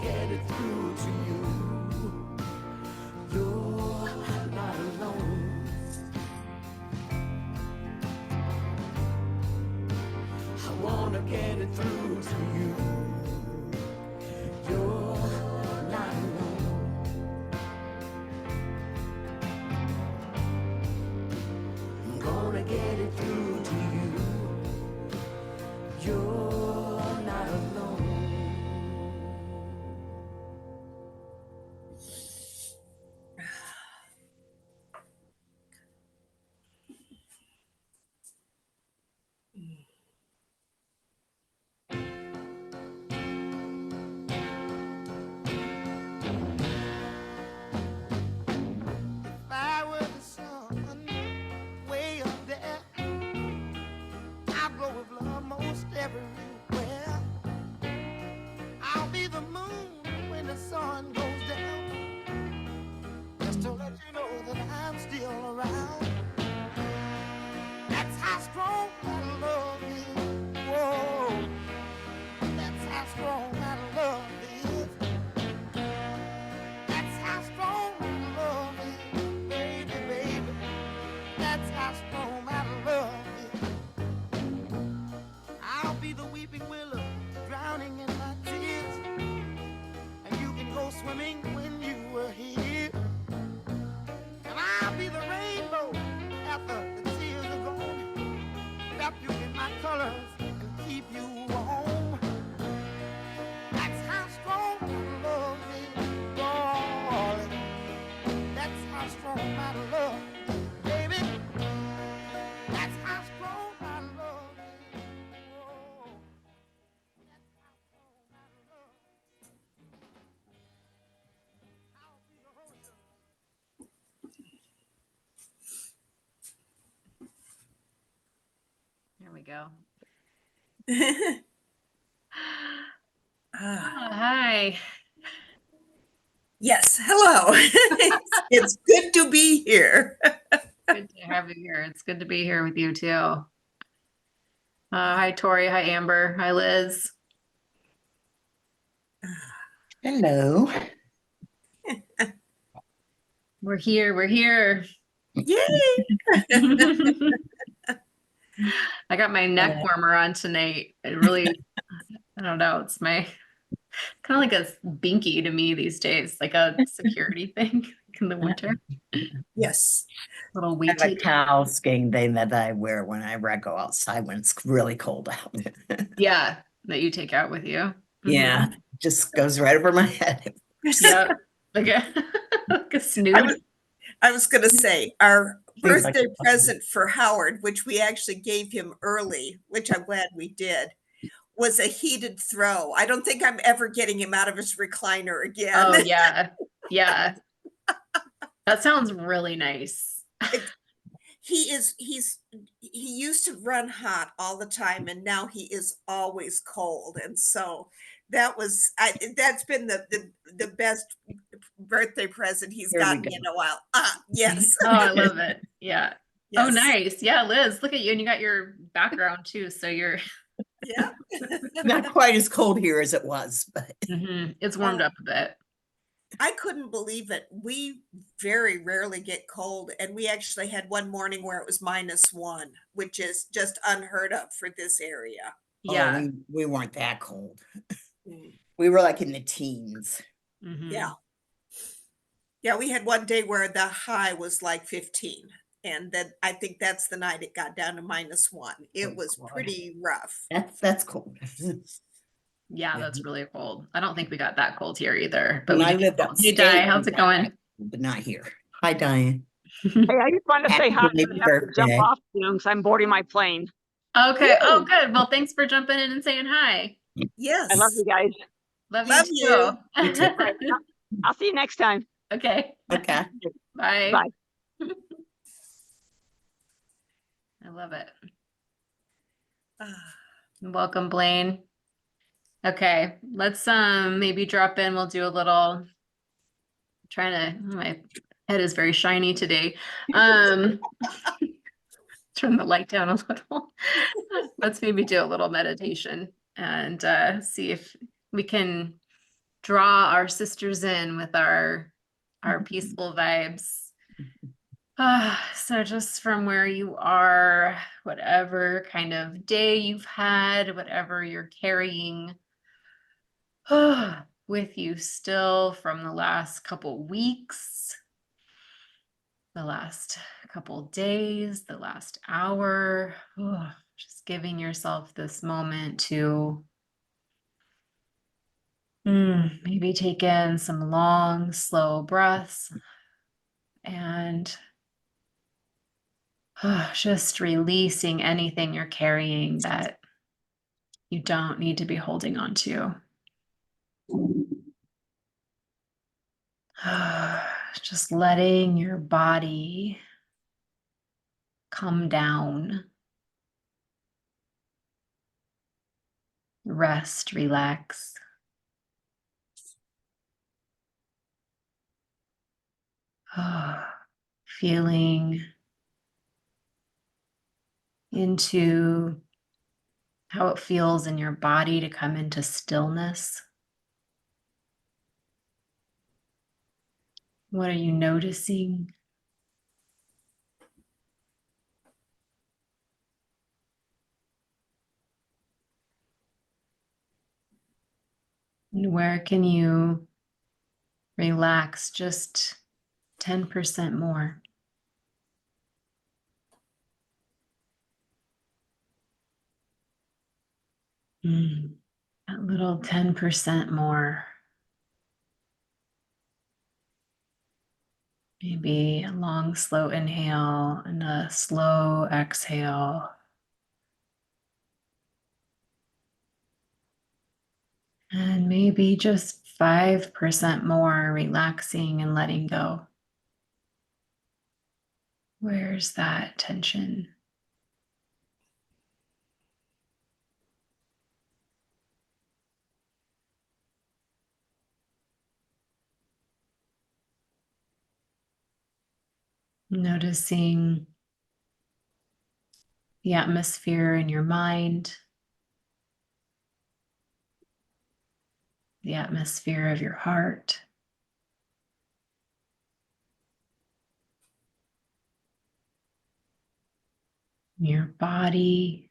get it through to you. You're not alone. I wanna get it through to you. You're not alone. I'm gonna get it through to you. You're not alone. If I were the sun way up there, I'd glow with love most everywhere. I'll be the moon when the sun goes down, just to let you know that I'm still around. That's how strong my love is. Whoa, that's how strong my love is. That's how strong my love is, baby, baby. That's how strong my love is. I'll be the weeping willow, drowning in my tears, and you can go swimming when you were here. And I'll be the rainbow after the tears are gone, wrap you in my colors and keep you warm. That's how strong my love is, darling. That's how strong my love is, baby. That's how strong my love is. Whoa. That's how strong my love is. I'll be the host of There we go. Ah, Hi. yes, hello. It's good to be here. Good to have you here. It's good to be here with you too. Hi, Tori. Hi, Amber. Hi, Liz. Hello. We're here. We're here. Yay! I got my neck warmer on tonight. It really, I don't know. It's my kind of like a binky to me these days, like a security thing in the winter. Yes. Little I have a weighty. cowskin thing that I wear whenever I go outside when it's really cold out. Yeah, that you take out with you. Yeah, just goes right over my head. Yeah, like a, like a snoot. I was going to say our Seems like birthday a- present for Howard, which we actually gave him early, which I'm glad we did, was a heated throw. I don't think I'm ever getting him out of his recliner again. Oh yeah, yeah. That sounds really nice. He used to run hot all the time, and now he is always cold. And so that's been the best birthday present he's Here we gotten go. in a while. Yes. Oh, I love it. Yeah. Oh, Yes. nice. Yeah, Liz, look at you. And you got your background too. So you're, Yeah. Not quite as cold here as it was, but it's warmed up a bit. I couldn't believe it. We very rarely get cold, and we actually had one morning where it was -1, which is just unheard of for this area. Yeah. we weren't that cold. Mm. We were like in the teens. Mhm. Yeah. Yeah, we had one day where the high was like 15, and then I think that's the night it got down to -1. It Oh, was God. pretty rough. That's cold. Yeah, that's really cold. I don't think we got that cold here either. But When we I did lived get cold. Hey, upstate, Di, we how's it got going? that cold, but not here. Hi, Diane. Hey, I just wanted to say hi. Happy I have to jump birthday. off soon because I'm boarding my plane. Okay. Oh, Woo! good. Well, thanks for jumping in and saying hi. Yes. I love you guys. Love Love you you. too. You too. All right, I'll see you next time. Okay. Okay. Bye. Bye. I love it. Ah, Welcome, Blaine. Okay, let's maybe drop in. We'll do a little my head is very shiny today. Turn the light down a little. Let's maybe do a little meditation and see if we can draw our sisters in with our peaceful vibes. So just from where you are, whatever kind of day you've had, whatever you're carrying with you still from the last couple weeks, the last couple days, the last hour, just giving yourself this moment to maybe take in some long, slow breaths and just releasing anything you're carrying that you don't need to be holding on to. Just letting your body come down, rest, relax. Feeling into how it feels in your body to come into stillness. What are you noticing? And where can you relax just 10% more? That little 10% more. Maybe a long, slow inhale and a slow exhale. And maybe just 5% more relaxing and letting go. Where's that tension? Noticing the atmosphere in your mind, the atmosphere of your heart. Your body.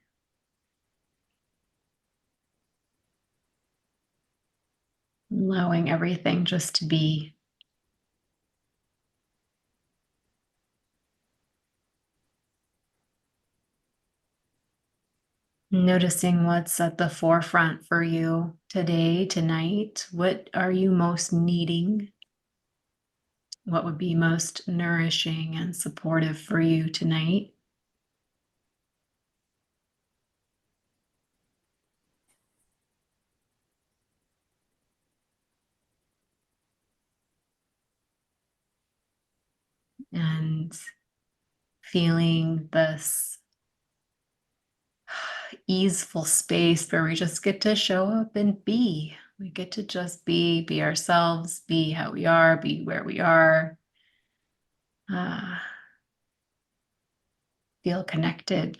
Allowing everything just to be. Noticing what's at the forefront for you today, tonight. What are you most needing? What would be most nourishing and supportive for you tonight? And feeling this easeful space where we just get to show up and be. We get to just be ourselves, be how we are, be where we are. Feel connected.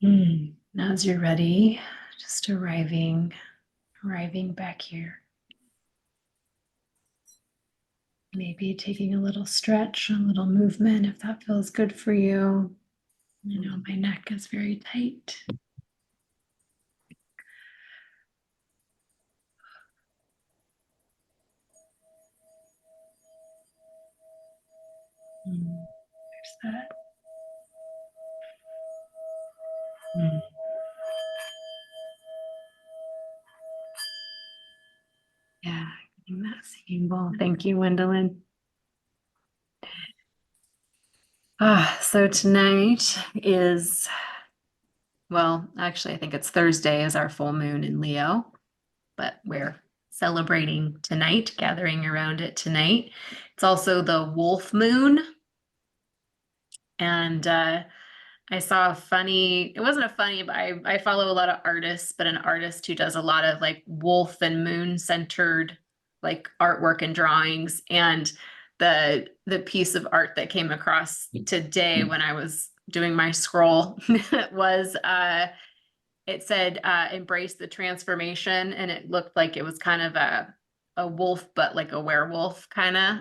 Now as you're ready, just arriving back here. Maybe taking a little stretch, a little movement if that feels good for you. I know my neck is very tight. There's that. Yeah, getting that singing bowl. Thank you, Wendelin. So tonight is, well, actually, I think it's Thursday is our full moon in Leo, but we're celebrating tonight, gathering around it tonight. It's also the wolf moon. And I saw a funny, it wasn't a funny, but I follow a lot of artists, but an artist who does a lot of like wolf and moon centered like artwork and drawings. And the piece of art that came across today when I was doing my scroll was it said embrace the transformation, and it looked like it was kind of a wolf, but like a werewolf kind of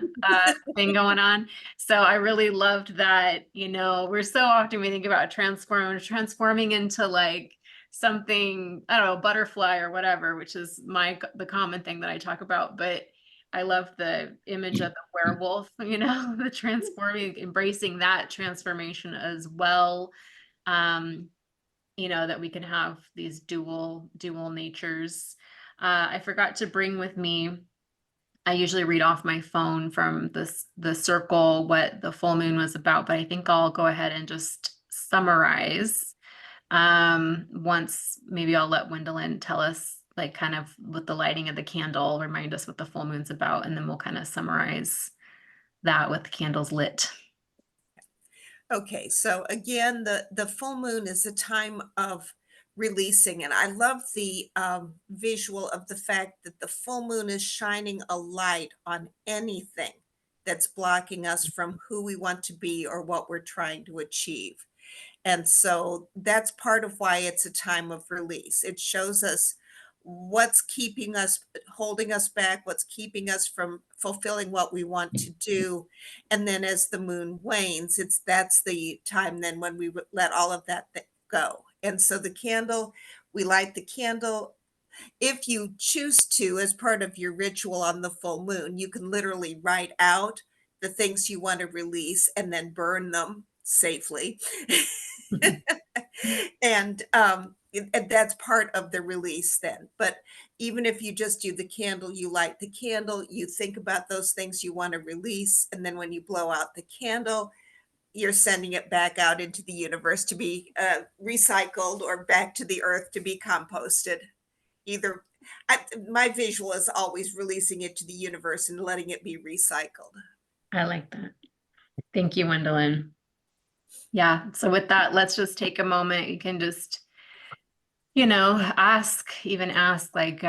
thing going on. So I really loved that. We're so often we think about transforming into like something, I don't know, butterfly or whatever, which is the common thing that I talk about. But I love the image of the werewolf, the transforming, embracing that transformation as well. That we can have these dual natures. I forgot to bring with me, I usually read off my phone from the circle what the full moon was about, but I think I'll go ahead and just summarize. Once maybe I'll let Wendelin tell us like kind of with the lighting of the candle, remind us what the full moon's about, and then we'll kind of summarize that with the candles lit. Okay, so again, the full moon is a time of releasing, and I love the visual of the fact that the full moon is shining a light on anything that's blocking us from who we want to be or what we're trying to achieve. And so that's part of why it's a time of release. It shows us what's keeping us, holding us back, what's keeping us from fulfilling what we want to do. And then as the moon wanes, that's the time then when we let all of that go. And so the candle, we light the candle. If you choose to, as part of your ritual on the full moon, you can literally write out the things you want to release and then burn them safely. And that's part of the release then. But even if you just do the candle, you light the candle, you think about those things you want to release, and then when you blow out the candle, you're sending it back out into the universe to be recycled or back to the earth to be composted. My visual is always releasing it to the universe and letting it be recycled. I like that. Thank you, Wendelin. Yeah. So with that, let's just take a moment. You can just, ask like,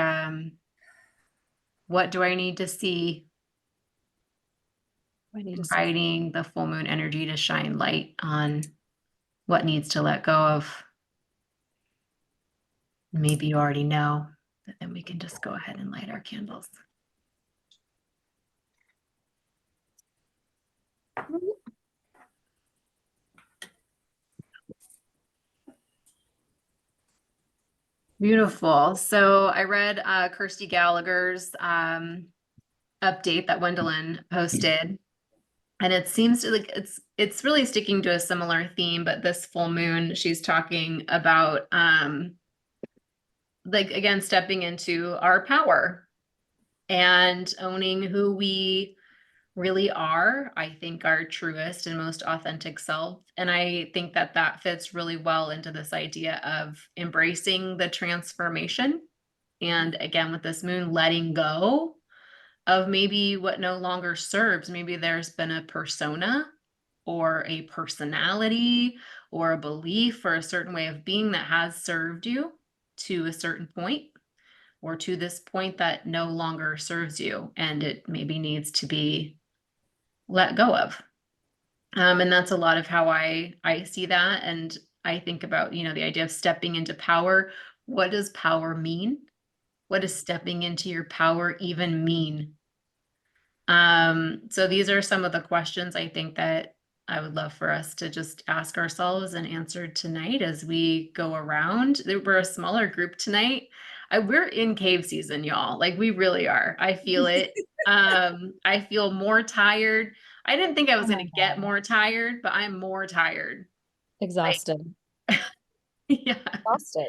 what do I need to see? Inviting the full moon energy to shine light on what needs to let go of. Maybe you already know, but then we can just go ahead and light our candles. Beautiful. So I read Kirsty Gallagher's update that Wendelin posted, and it seems to like it's really sticking to a similar theme, but this full moon, she's talking about like again stepping into our power and owning who we really are, I think, our truest and most authentic self. And I think that fits really well into this idea of embracing the transformation. And again, with this moon, letting go of maybe what no longer serves. Maybe there's been a persona or a personality or a belief or a certain way of being that has served you to a certain point, or to this point that no longer serves you, and it maybe needs to be let go of. And that's a lot of how I see that. And I think about, the idea of stepping into power. What does power mean? What does stepping into your power even mean? So these are some of the questions I think that I would love for us to just ask ourselves and answer tonight as we go around. We're a smaller group tonight. We're in cave season, y'all. Like we really are. I feel it. I feel more tired. I didn't think I was going to get more tired, but I'm more tired. Exhausted. Yeah. Exhausted.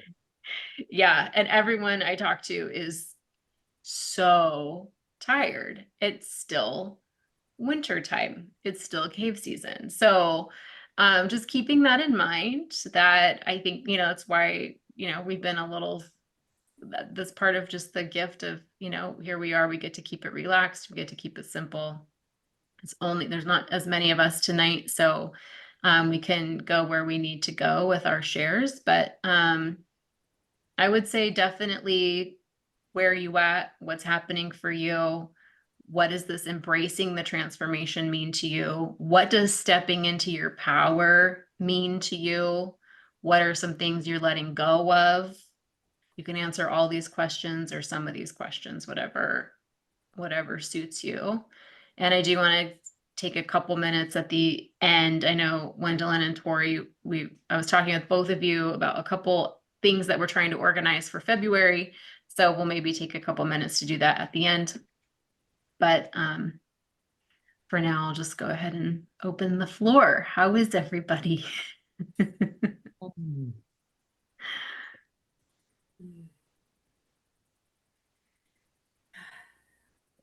Yeah. And everyone I talk to is so tired. It's still winter time. It's still cave season. So just keeping that in mind, that I think, it's why, we've been a little, this part of just the gift of, here we are, we get to keep it relaxed. We get to keep it simple. There's not as many of us tonight. So we can go where we need to go with our shares, but I would say definitely where you at, what's happening for you, What does this embracing the transformation mean to you? What does stepping into your power mean to you? What are some things you're letting go of? You can answer all these questions or some of these questions, whatever suits you. And I do want to take a couple minutes at the end. I know Gwendolyn and Tori, I was talking with both of you about a couple things that we're trying to organize for February. So we'll maybe take a couple minutes to do that at the end. But for now, I'll just go ahead and open the floor. How is everybody?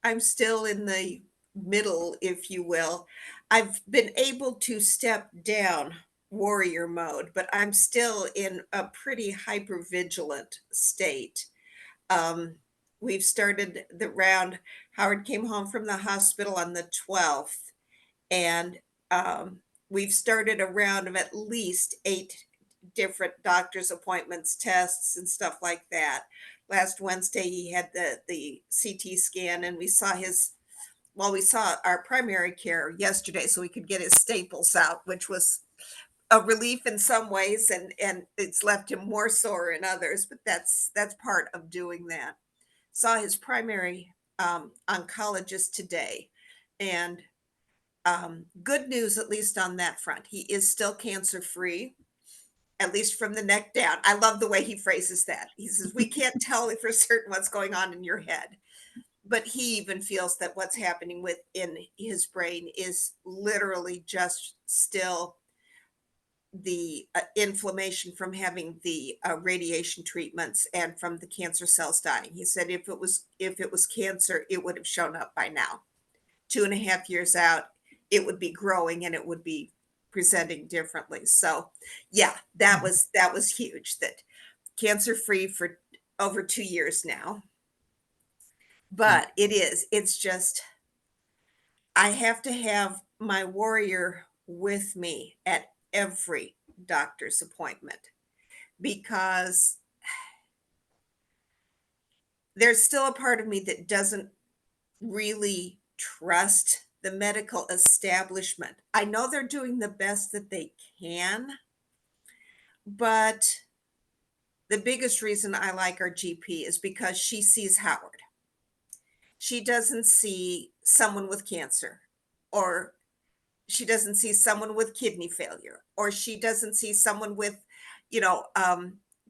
I'm still in the middle, if you will. I've been able to step down warrior mode, but I'm still in a pretty hyper-vigilant state. We've started the round. Howard came home from the hospital on the 12th, and we've started a round of at least 8 different doctor's appointments, tests, and stuff like that. Last Wednesday, he had the CT scan, and we saw our primary care yesterday so we could get his staples out, which was a relief in some ways, and it's left him more sore in others, but that's part of doing that. Saw his primary oncologist today, and good news, at least on that front. He is still cancer free, at least from the neck down. I love the way he phrases that. He says, we can't tell for certain what's going on in your head, but he even feels that what's happening within his brain is literally just still the inflammation from having the radiation treatments and from the cancer cells dying. He said if it was cancer, it would have shown up by now. 2.5 years out, it would be growing and it would be presenting differently. So yeah, that was huge. That cancer free for over 2 years now. But it's just, I have to have my warrior with me at every doctor's appointment, because there's still a part of me that doesn't really trust the medical establishment. I know they're doing the best that they can, but the biggest reason I like our GP is because she sees Howard. She doesn't see someone with cancer, or she doesn't see someone with kidney failure, or she doesn't see someone with,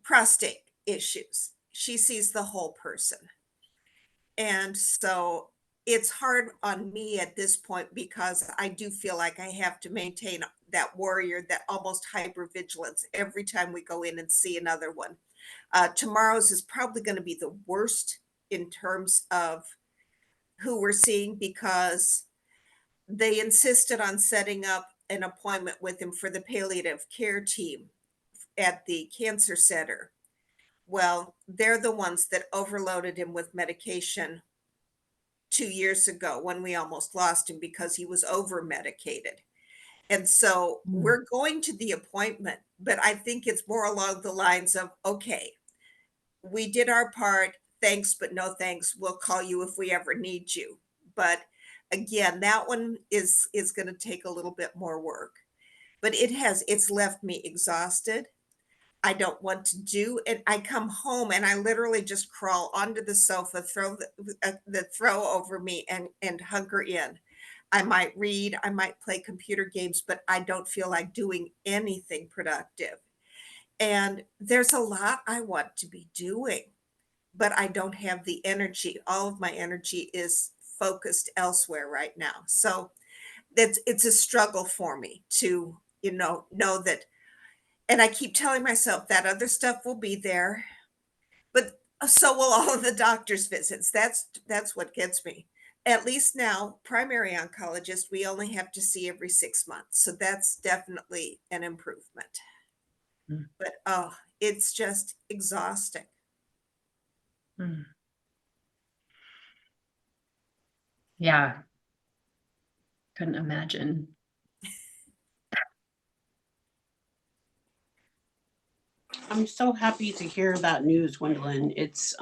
prostate issues. She sees the whole person. And so it's hard on me at this point, because I do feel like I have to maintain that warrior, that almost hypervigilance every time we go in and see another one. Tomorrow's is probably going to be the worst in terms of who we're seeing, because they insisted on setting up an appointment with him for the palliative care team at the cancer center. Well, they're the ones that overloaded him with medication 2 years ago when we almost lost him because he was over medicated. And so we're going to the appointment, but I think it's more along the lines of, okay, we did our part. Thanks, but no thanks. We'll call you if we ever need you. But again, that one is going to take a little bit more work, but it's left me exhausted. I don't want to do it. I come home and I literally just crawl onto the sofa, throw the throw over me and hunker in. I might read, I might play computer games, but I don't feel like doing anything productive. And there's a lot I want to be doing, but I don't have the energy. All of my energy is focused elsewhere right now. So it's a struggle for me to, know that. And I keep telling myself that other stuff will be there, but so will all of the doctor's visits. That's what gets me. At least now, primary oncologist, we only have to see every 6 months. So that's definitely an improvement. But it's just exhausting. Yeah. Couldn't imagine. I'm so happy to hear that news, Gwendolyn. It's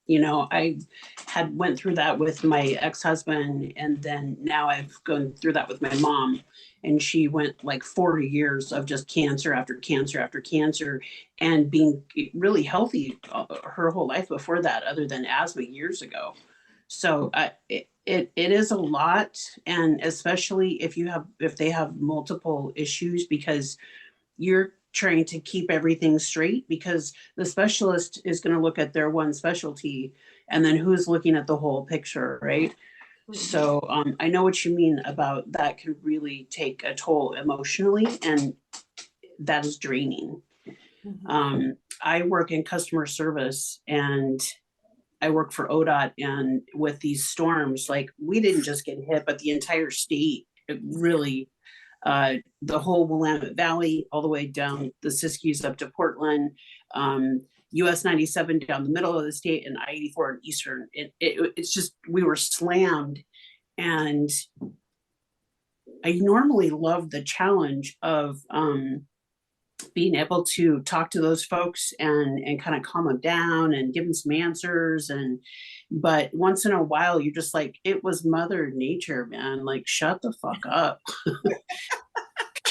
You know, I had went through that with my ex-husband, and then now I've gone through that with my mom. And she went like 40 years of just cancer after cancer after cancer, and being really healthy her whole life before that, other than asthma years ago. So it is a lot, and especially if they have multiple issues, because you're trying to keep everything straight, because the specialist is going to look at their one specialty, and then who's looking at the whole picture, right? So I know what you mean about that can really take a toll emotionally, and that is draining. I work in customer service, and I work for ODOT, and with these storms, like we didn't just get hit, but the entire state, it really, the whole Willamette Valley, all the way down the Siskiyous up to Portland, US 97 down the middle of the state, and I-84 in Eastern. It's just, we were slammed. And I normally love the challenge of being able to talk to those folks and kind of calm them down and give them some answers. But once in a while, you're just like, it was Mother Nature, man. Like, shut the fuck up.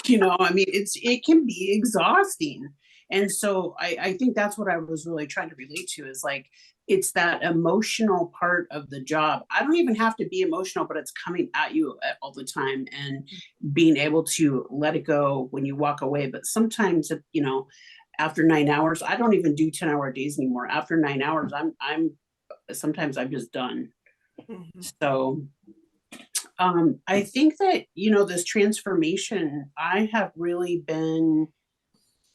You know, I mean, it can be exhausting. And so I think that's what I was really trying to relate to, is like, it's that emotional part of the job. I don't even have to be emotional, but it's coming at you all the time, and being able to let it go when you walk away. But sometimes, you know, after 9 hours, I don't even do 10-hour days anymore. After 9 hours, sometimes I'm just done. So I think that, you know, this transformation, I have really been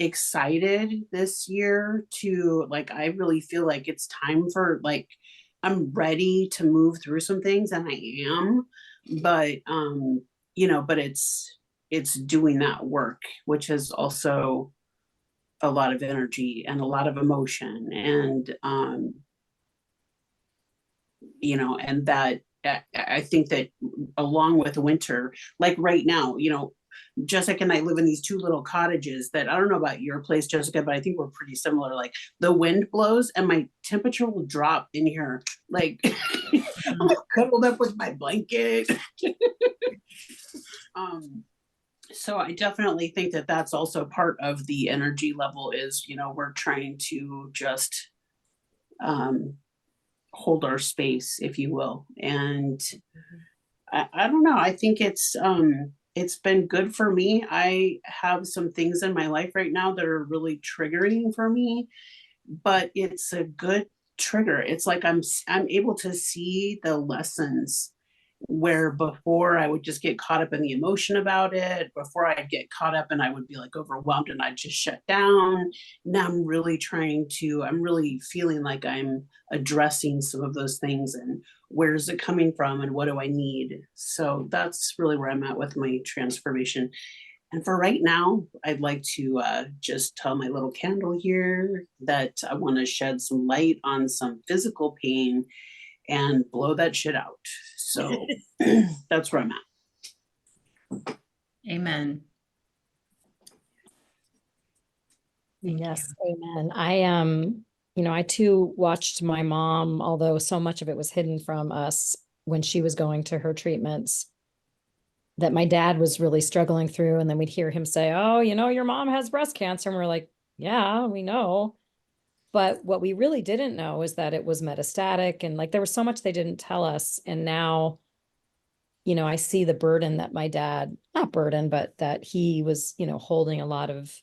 excited this year to, like, I really feel like it's time for, like, I'm ready to move through some things, and I am, but you know, but it's doing that work, which is also a lot of energy and a lot of emotion, and you know, and that I think that along with winter, like right now, you know, Jessica and I live in these two little cottages that, I don't know about your place, Jessica, but I think we're pretty similar. Like, the wind blows and my temperature will drop in here. Like, I'm cuddled up with my blanket. So I definitely think that that's also part of the energy level, is, you know, we're trying to just hold our space, if you will. And I don't know, I think it's been good for me. I have some things in my life right now that are really triggering for me, but it's a good trigger. It's like I'm able to see the lessons, where before I would just get caught up in the emotion about it. Before I'd get caught up and I would be like overwhelmed and I'd just shut down. Now I'm really feeling like I'm addressing some of those things, and where is it coming from, and what do I need? So that's really where I'm at with my transformation. And for right now, I'd like to just tell my little candle here that I want to shed some light on some physical pain and blow that shit out. So that's where I'm at. Amen. Yes, amen. You know, I too watched my mom, although so much of it was hidden from us when she was going to her treatments, that my dad was really struggling through. And then we'd hear him say, "Oh, you know, your mom has breast cancer." And we're like, "Yeah, we know." But what we really didn't know is that it was metastatic, and like there was so much they didn't tell us. And now, you know, I see the burden that my dad, not burden, but that he was, you know, holding a lot of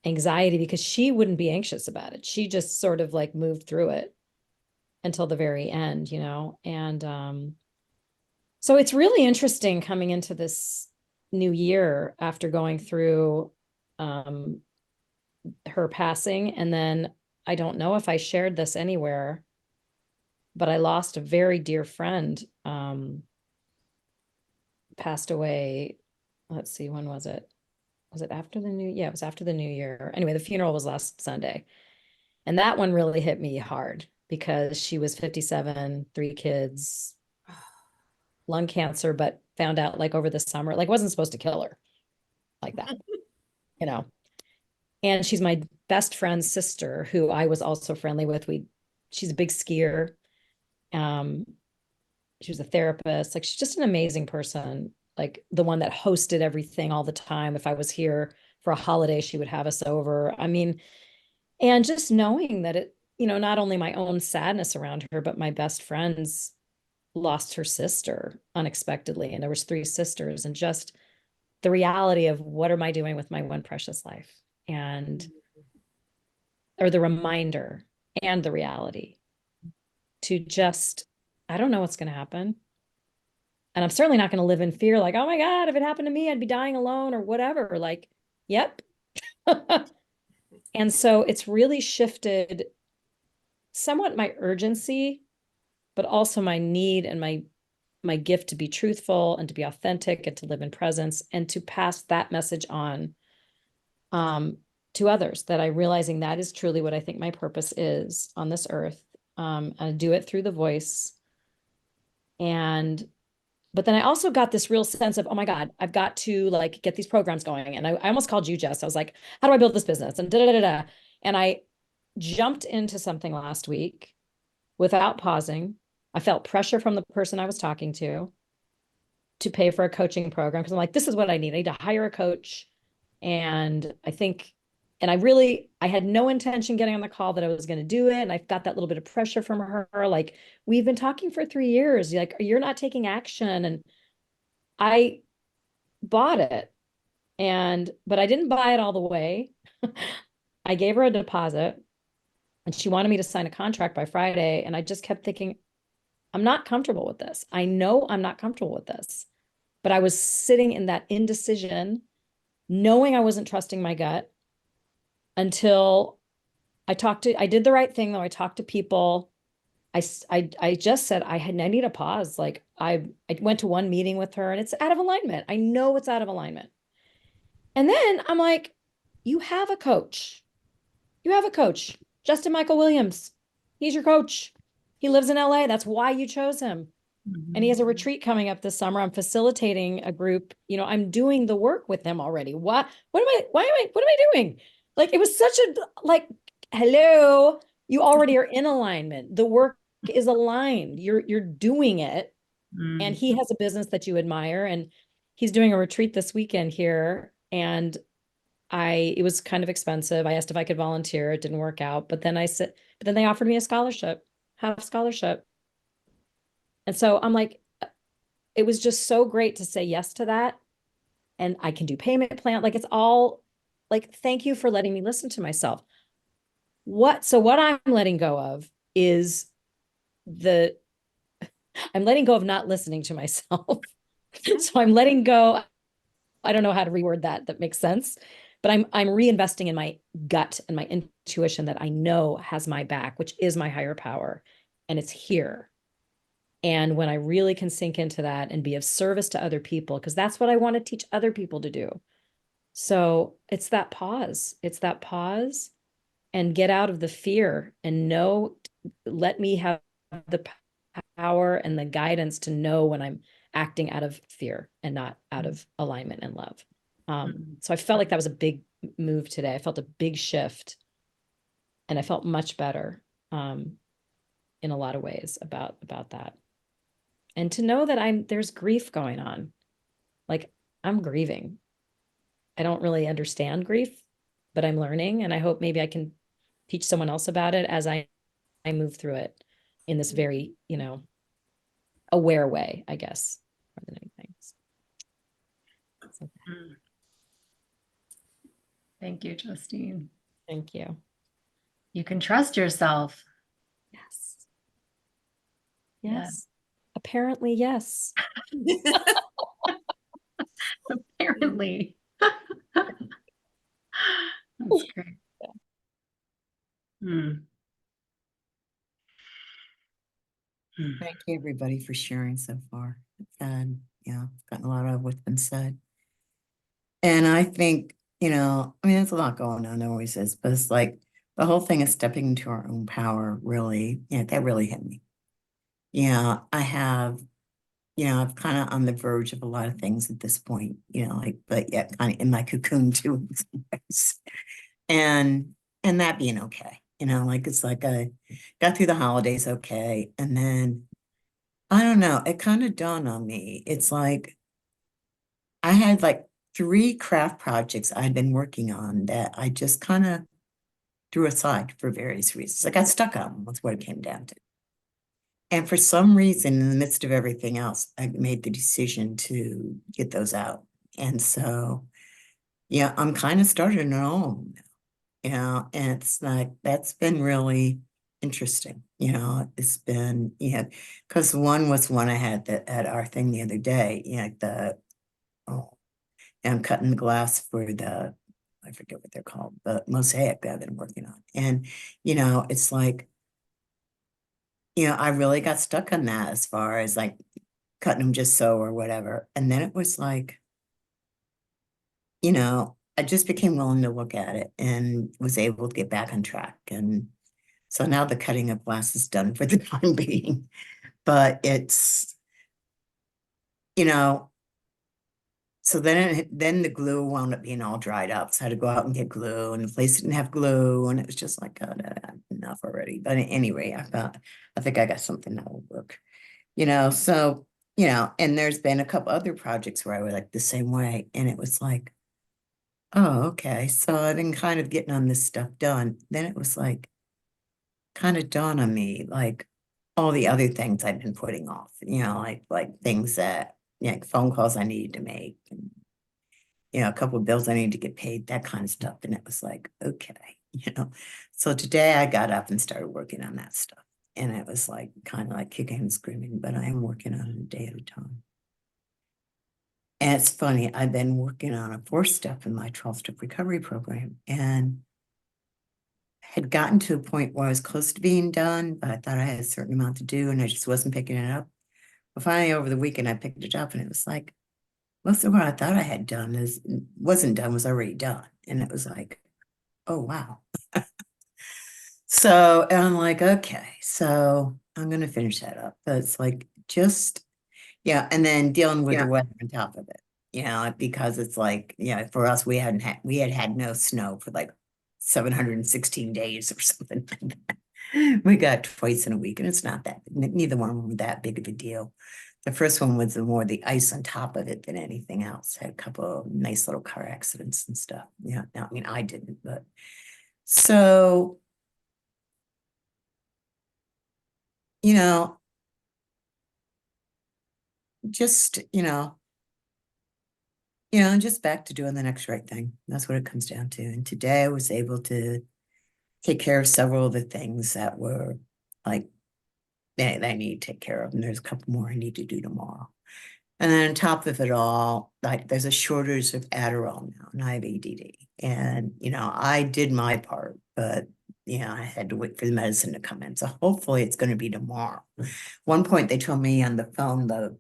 anxiety, because she wouldn't be anxious about it. She just sort of like moved through it until the very end, you know? And so it's really interesting coming into this new year after going through her passing. And then I don't know if I shared this anywhere, but I lost a very dear friend, passed away. Let's see, when was it? Was it after the new? Yeah, it was after the new year. Anyway, the funeral was last Sunday. And that one really hit me hard, because she was 57, 3 kids, lung cancer, but found out like over the summer, like wasn't supposed to kill her like that, you know? And she's my best friend's sister, who I was also friendly with. We she's a big skier. She was a therapist. Like, she's just an amazing person. Like, the one that hosted everything all the time. If I was here for a holiday, she would have us over. I mean, and just knowing that it, not only my own sadness around her, but my best friends lost her sister unexpectedly. And there was 3 sisters, and just the reality of what am I doing with my one precious life? And, or the reminder and the reality to just, I don't know what's going to happen. And I'm certainly not going to live in fear, like, oh my God, if it happened to me, I'd be dying alone or whatever. Like, yep. And so it's really shifted somewhat my urgency, but also my need and my gift to be truthful and to be authentic and to live in presence and to pass that message on to others, that I'm realizing that is truly what I think my purpose is on this earth. I do it through the voice. But then I also got this real sense of, oh my God, I've got to like get these programs going. And I almost called you, Jess. I was like, how do I build this business? And da-da-da-da. And I jumped into something last week without pausing. I felt pressure from the person I was talking to pay for a coaching program. Cause I'm like, this is what I need. I need to hire a coach. And I had no intention getting on the call that I was going to do it. And I've got that little bit of pressure from her. Like, we've been talking for 3 years. Like, you're not taking action. And I bought it. But I didn't buy it all the way. I gave her a deposit and she wanted me to sign a contract by Friday. And I just kept thinking, I'm not comfortable with this. I know I'm not comfortable with this, but I was sitting in that indecision, knowing I wasn't trusting my gut, until I did the right thing though. I talked to people. I just said, I need a pause. Like, I went to one meeting with her and it's out of alignment. I know it's out of alignment. And then I'm like, you have a coach. Justin Michael Williams. He's your coach. He lives in LA. That's why you chose him. And he has a retreat coming up this summer. I'm facilitating a group. I'm doing the work with him already. What am I doing? Like, it was such a, hello, you already are in alignment. The work is aligned. You're doing it. And he has a business that you admire, and he's doing a retreat this weekend here. And it was kind of expensive. I asked if I could volunteer. It didn't work out. But then they offered me a scholarship, half scholarship. And so I'm like, it was just so great to say yes to that. And I can do payment plan. Like, it's all like, thank you for letting me listen to myself. What I'm letting go of is I'm letting go of not listening to myself. So I'm letting go. I don't know how to reword that makes sense, but I'm reinvesting in my gut and my intuition that I know has my back, which is my higher power, and it's here. And when I really can sink into that and be of service to other people, because that's what I want to teach other people to do. So it's that pause. And get out of the fear and let me have the power and the guidance to know when I'm acting out of fear and not out of alignment and love. So I felt like that was a big move today. I felt a big shift, and I felt much better in a lot of ways about that. And to know that there's grief going on. Like, I'm grieving. I don't really understand grief, but I'm learning, and I hope maybe I can teach someone else about it as I move through it in this very, aware way, I guess, more than anything. So, Thank you, Justine. thank you. You can trust yourself. Yes. Yeah. Yes. Apparently, yes. Apparently. That's great. Thank you, everybody, for sharing so far. Gotten a lot of what's been said. And I think, there's a lot going on, there always is, but it's like the whole thing is stepping into our own power, really, that really hit me. I'm kind of on the verge of a lot of things at this point, but yet kind of in my cocoon too in some ways. And that being okay. You know, like it's like I got through the holidays okay. And then I don't know, it kind of dawned on me. It's like I had like 3 craft projects I'd been working on that I just kind of threw aside for various reasons. I got stuck on them, that's what it came down to. And for some reason, in the midst of everything else, I made the decision to get those out. And so, yeah, I'm kind of starting it all now, you know, and it's like, that's been really interesting, you know, it's been, because one was one I had that at our thing the other day, oh, and I'm cutting the glass for I forget what they're called, the mosaic that I've been working on. And, it's like, I really got stuck on that as far as like cutting them just so or whatever. And then it was like, I just became willing to look at it and was able to get back on track. And so now the cutting of glass is done for the time being. But it's, so then the glue wound up being all dried up. So I had to go out and get glue, and the place didn't have glue, and it was just like, oh, enough already. But anyway, I think I got something that will work. So, and there's been a couple other projects where I was like the same way, and it was like, oh, okay. So I've been kind of getting on this stuff done. Then it was like, kind of dawned on me, like all the other things I've been putting off, like things that, like phone calls I needed to make, and, a couple of bills I needed to get paid, that kind of stuff. And it was like, okay, So today I got up and started working on that stuff. And it was like, kind of like kicking and screaming, but I am working on it a day at a time. And it's funny, I've been working on a 4-step in my 12-step recovery program, and had gotten to a point where I was close to being done, but I thought I had a certain amount to do and I just wasn't picking it up. But finally over the weekend, I picked it up and it was like, most of what I thought I had done wasn't done, was already done. And it was like, oh, wow. So, and I'm like, okay, so I'm going to finish that up. But it's like, and then dealing with the weather on top of it, because it's like, for us, we had no snow for like 716 days or something like that. We got twice in a week, and it's not that, neither one were that big of a deal. The first one was more the ice on top of it than anything else. Had a couple of nice little car accidents and stuff. Yeah, I mean, I didn't, but so, just, just back to doing the next right thing. That's what it comes down to. And today I was able to take care of several of the things that were like, that I need to take care of. And there's a couple more I need to do tomorrow. And then on top of it all, like there's a shortage of Adderall now, and I have ADD. And, I did my part, but, I had to wait for the medicine to come in. So hopefully it's going to be tomorrow. One point they told me on the phone, the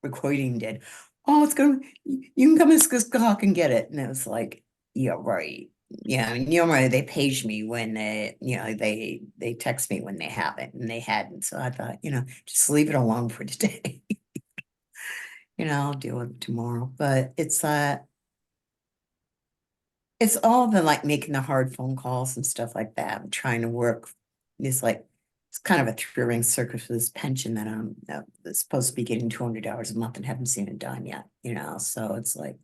recording did, oh, you can come to Scock and get it. And it was like, yeah, right. Yeah, I mean, normally they page me when they text me when they have it, and they hadn't. So I thought, just leave it alone for today. I'll deal with it tomorrow. But it's all the like making the hard phone calls and stuff like that. I'm trying to work. It's kind of a 3-ring circus for this pension that I'm that's supposed to be getting $200 a month and haven't seen it done yet, so it's like,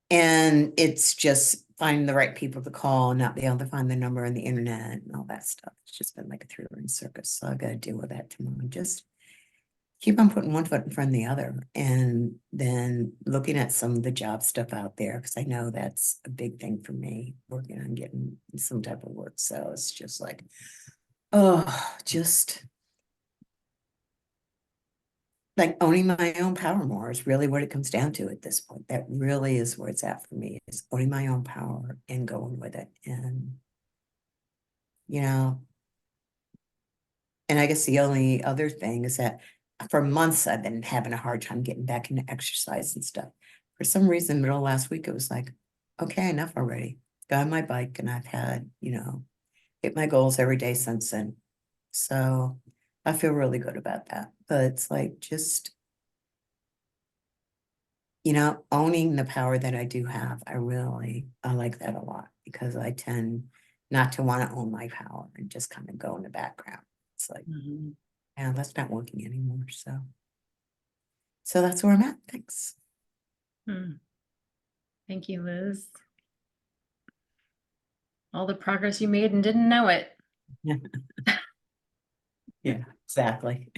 and it's just finding the right people to call and not be able to find the number on the internet and all that stuff. It's just been like a 3-ring circus. So I got to deal with that tomorrow. Just keep on putting one foot in front of the other, and then looking at some of the job stuff out there, because I know that's a big thing for me, working on getting some type of work. So it's just like, just like owning my own power more is really what it comes down to at this point. That really is where it's at for me, is owning my own power and going with it. And, and I guess the only other thing is that for months I've been having a hard time getting back into exercise and stuff. For some reason, middle of last week, it was like, okay, enough already. Got on my bike, and I've had, hit my goals every day since then. So I feel really good about that. But it's like, just, owning the power that I do have. I like that a lot, because I tend not to want to own my power and just kind of go in the background. It's like, Mhm. yeah, that's not working anymore. So that's where I'm at. Thanks. Hmm. Thank you, Liz. All the progress you made and didn't know it. Yeah, exactly.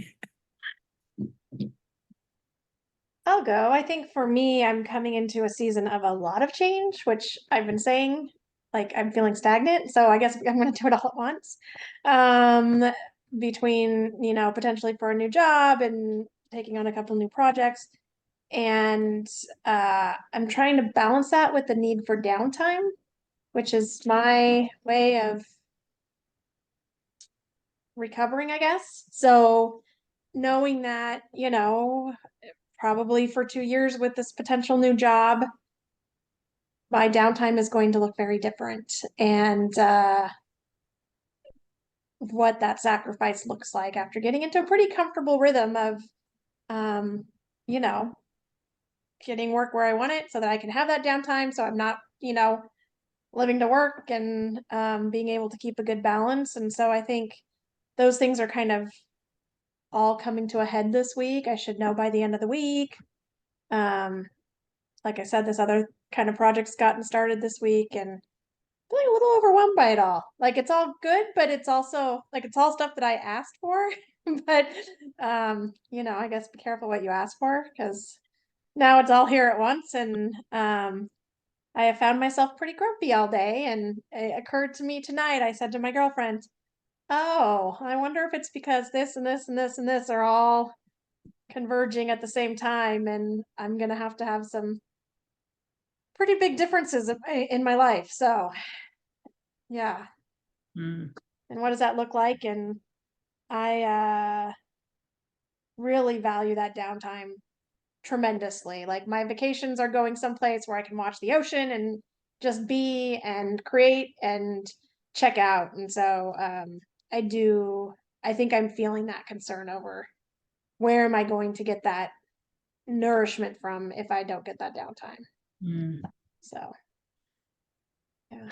I'll go. I think for me, I'm coming into a season of a lot of change, which I've been saying, like I'm feeling stagnant. So I guess I'm going to do it all at once. Between, potentially for a new job and taking on a couple new projects. And I'm trying to balance that with the need for downtime, which is my way of recovering, I guess. So knowing that, probably for 2 years with this potential new job, my downtime is going to look very different. And what that sacrifice looks like after getting into a pretty comfortable rhythm of, you know, getting work where I want it so that I can have that downtime. So I'm not, living to work and being able to keep a good balance. And so I think those things are kind of all coming to a head this week. I should know by the end of the week. Like I said, this other kind of project's gotten started this week and feeling a little overwhelmed by it all. Like it's all good, but it's also like it's all stuff that I asked for. But I guess be careful what you ask for because now it's all here at once and I have found myself pretty grumpy all day and it occurred to me tonight. I said to my girlfriend, "Oh, I wonder if it's because this and this and this and this are all converging at the same time and I'm going to have some pretty big differences in my life." So, yeah. Hmm. And what does that look like? And I really value that downtime tremendously. Like my vacations are going someplace where I can watch the ocean and just be and create and check out. And so I think I'm feeling that concern over where am I going to get that nourishment from if I don't get that downtime. Hmm. So, yeah.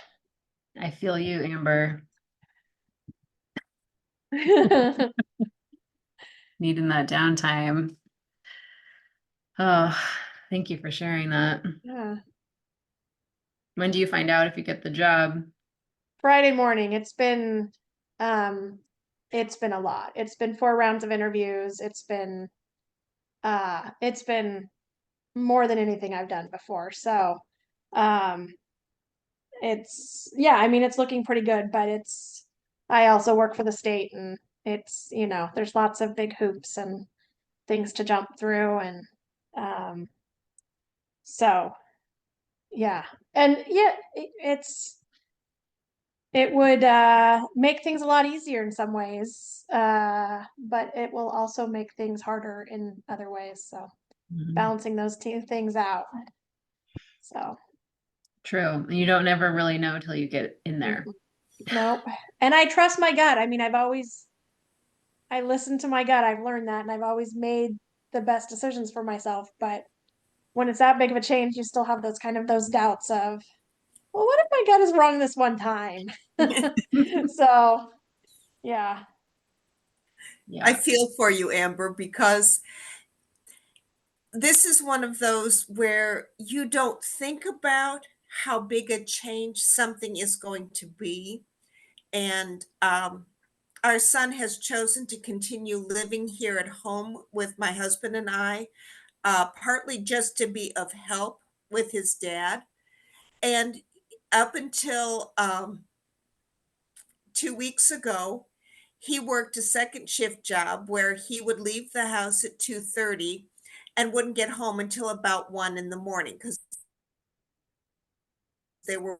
I feel you, Amber. Needing that downtime. Oh, thank you for sharing that. Yeah. When do you find out if you get the job? Friday morning. It's been a lot. It's been 4 rounds of interviews. It's been more than anything I've done before. So, um, yeah, I mean, it's looking pretty good, but I also work for the state and there's lots of big hoops and things to jump through. And, so yeah. And yeah, it would make things a lot easier in some ways, but it will also make things harder in other ways. So Mhm. balancing those two things out. So True. You don't never really know till you get in there. nope. And I trust my gut. I mean, I listen to my gut. I've learned that, and I've always made the best decisions for myself. But when it's that big of a change, you still have those doubts of, well, what if my gut is wrong this one time? So yeah. Yeah. I feel for you, Amber, because this is one of those where you don't think about how big a change something is going to be. And our son has chosen to continue living here at home with my husband and I, partly just to be of help with his dad. And up until 2 weeks ago, he worked a second shift job where he would leave the house at 2:30 and wouldn't get home until about 1 in the morning because they were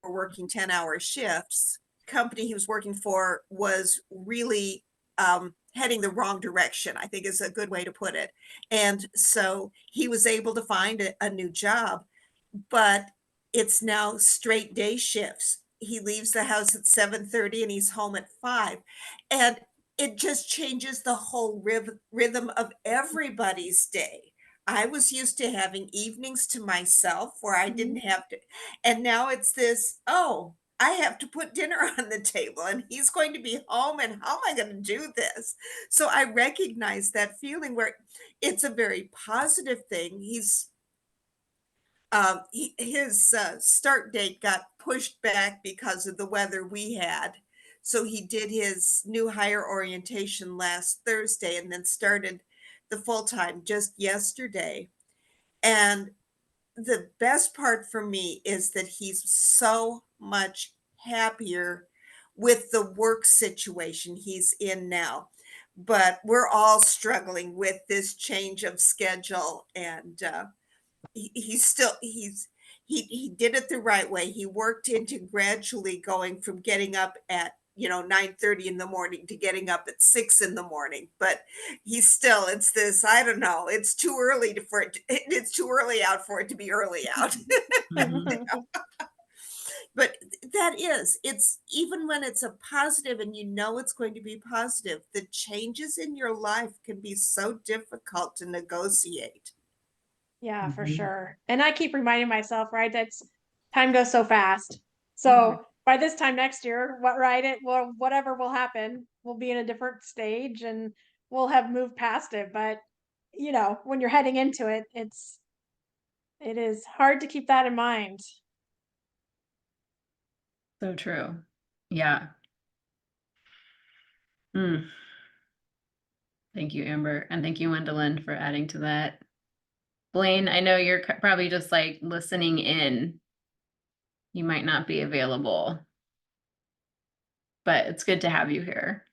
working 10-hour shifts. Company he was working for was really heading the wrong direction, I think is a good way to put it. And so he was able to find a new job, but it's now straight day shifts. He leaves the house at 7:30 and he's home at 5. And it just changes the whole rhythm of everybody's day. I was used to having evenings to myself where I Mhm. didn't have to, and now it's this, oh, I have to put dinner on the table and he's going to be home and how am I going to do this? So I recognize that feeling where it's a very positive thing. His start date got pushed back because of the weather we had. So he did his new hire orientation last Thursday and then started the full time just yesterday. And the best part for me is that he's so much happier with the work situation he's in now. But we're all struggling with this change of schedule, and he's still he did it the right way. He worked into gradually going from getting up at 9:30 in the morning to getting up at 6 in the morning. But he's still, it's this, I don't know, it's too early it's too early out for it to be early out. Mhm. But it's even when it's a positive and it's going to be positive, the changes in your life can be so difficult to negotiate. Yeah, for Mhm. sure. And I keep reminding myself, right, that's time goes so fast. Mhm. So by this time next year, whatever will happen, we'll be in a different stage and we'll have moved past it. But when you're heading into it, it is hard to keep that in mind. So true. Yeah. Mm. Thank you, Amber. And thank you, Wendelin, for adding to that. Blaine, I know you're probably just like listening in. You might not be available, but it's good to have you here.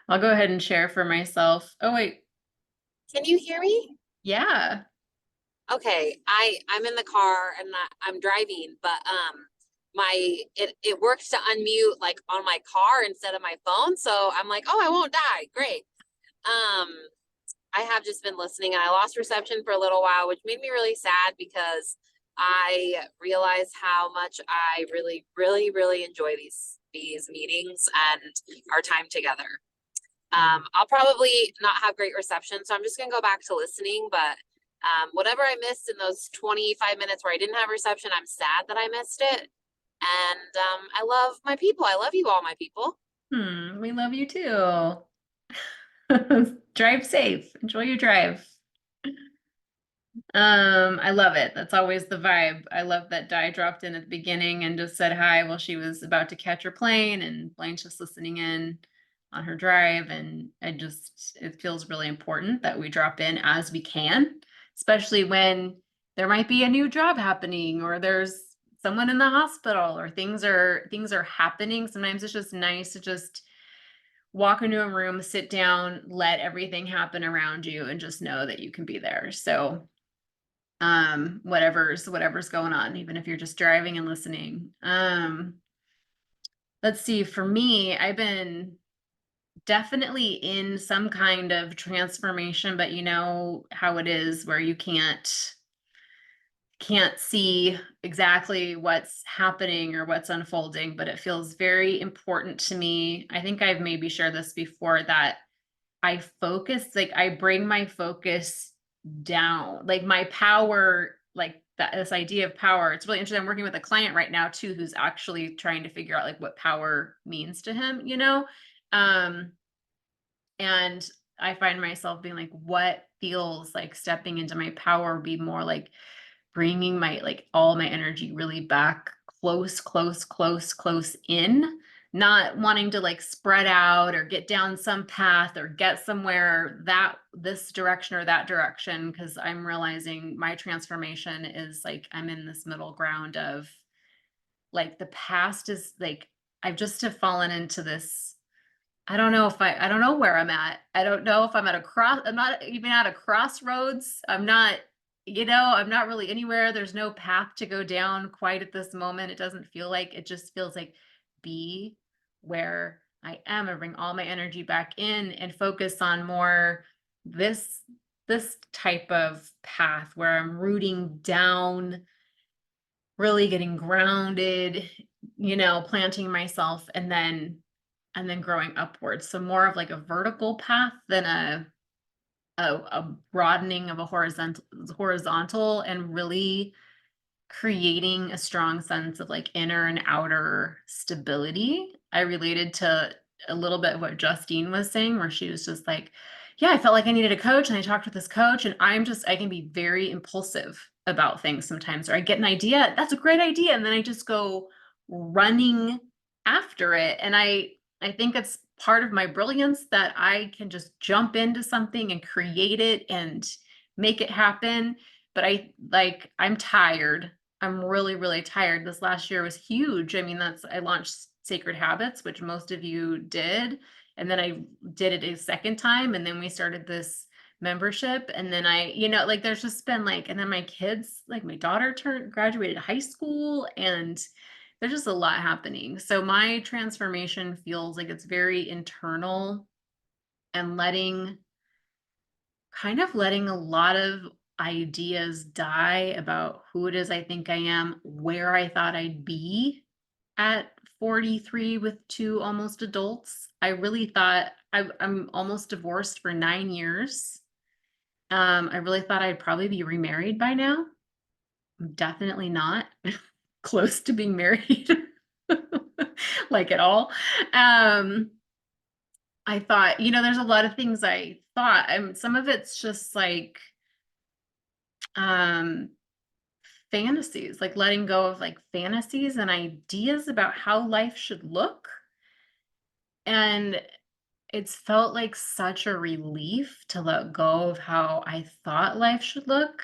I'll go ahead and share for myself. Oh, wait. Can you hear me? Yeah. Okay, I'm in the car and I'm driving, but it works to unmute like on my car instead of my phone, so I'm like, oh, I won't die. Great. I have just been listening and I lost reception for a little while, which made me really sad because I realized how much I really, really, really enjoy these meetings and our time together. I'll probably not have great reception, so I'm just gonna go back to listening, but whatever I missed in those 25 minutes where I didn't have reception, I'm sad that I missed it. And I love my people. I love you all, my people. We love you too. Drive safe. Enjoy your drive. I love it. That's always the vibe. I love that Di dropped in at the beginning and just said hi while she was about to catch her plane, and Blaine's just listening in on her drive. And it feels really important that we drop in as we can, especially when there might be a new job happening or there's someone in the hospital or things are happening. Sometimes it's just nice to just walk into a room, sit down, let everything happen around you, and just know that you can be there. So whatever's going on, even if you're just driving and listening. Let's see, for me, I've been definitely in some kind of transformation, but you know how it is where you can't see exactly what's happening or what's unfolding, but it feels very important to me. I think I've maybe shared this before, that I bring my focus down, like my power, like this idea of power. It's really interesting. I'm working with a client right now too, who's actually trying to figure out like what power means to him, and I find myself being like, what feels like stepping into my power would be more like bringing my, like all my energy really back close in, not wanting to like spread out or get down some path or get somewhere this direction or that direction. Cause I'm realizing my transformation is like, I'm in this middle ground of like, the past is like, I've just have fallen into this. I don't know where I'm at. I don't know if I'm I'm not even at a crossroads. I'm not really anywhere. There's no path to go down quite at this moment. It doesn't feel like, it just feels like be where I am and bring all my energy back in and focus on more this type of path where I'm rooting down, really getting grounded, planting myself and then growing upwards. So more of like a vertical path than a a broadening of a horizontal and really creating a strong sense of like inner and outer stability. I related to a little bit of what Justine was saying, where she was just like, yeah, I felt like I needed a coach, and I talked with this coach, and I can be very impulsive about things sometimes, or I get an idea, that's a great idea, and then I just go running after it. And I think it's part of my brilliance that I can just jump into something and create it and make it happen. But I'm tired. I'm really, really tired. This last year was huge. I mean, I launched Sacred Habits, which most of you did. And then I did it a second time. And then we started this membership. And then there's just been and then my kids, like my daughter graduated high school, and there's just a lot happening. So my transformation feels like it's very internal, and letting a lot of ideas die about who it is I think I am, where I thought I'd be at 43 with 2 almost adults. I really thought I'm almost divorced for 9 years. I really thought I'd probably be remarried by now. I'm definitely not close to being married, like at all. I thought, there's a lot of things I thought. Some of it's just like fantasies, like letting go of like fantasies and ideas about how life should look. And it's felt like such a relief to let go of how I thought life should look.